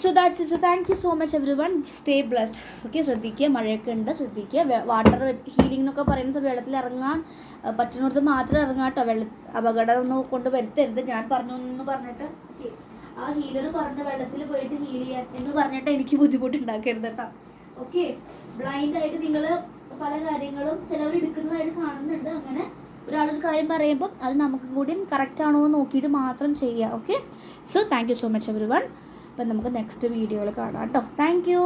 S1: so that's it. So thank you so much every one. Stay blessed. Okay, ശ്രദ്ധിക്കുക, മഴയൊക്കെ ഉണ്ട്, ശ്രദ്ധിക്കുക. വാട്ടർ ഹീലിംഗ് എന്നൊക്കെ പറയുന്ന വെള്ളത്തിൽ ഇറങ്ങാൻ പറ്റുന്നിടത്ത് മാത്രം ഇറങ്ങാം കേട്ടോ. അപകടം ഒന്നും കൊണ്ട് വരുത്തരുത്. ഞാൻ പറഞ്ഞു എന്ന് പറഞ്ഞിട്ട് ആ ഹീലർ പറഞ്ഞ വെള്ളത്തിൽ പോയിട്ട് ഹീൽ ചെയ്യാൻ എന്ന് പറഞ്ഞിട്ട് എനിക്ക് ബുദ്ധിമുട്ടുണ്ടാക്കരുത് കേട്ടോ. ഓക്കെ, ബ്ലൈൻഡായിട്ട് നിങ്ങൾ പല കാര്യങ്ങളും ചിലവർ എടുക്കുന്നതായിട്ട് കാണുന്നുണ്ട്. അങ്ങനെ ഒരാളൊരു കാര്യം പറയുമ്പോൾ അത് നമുക്ക് കൂടിയും കറക്റ്റ് ആണോ എന്ന് നോക്കിയിട്ട് മാത്രം ചെയ്യുക. Okay, so thank you so much every one. അപ്പം നമുക്ക് നെക്സ്റ്റ് വീഡിയോയിൽ കാണാം കേട്ടോ. Thank you.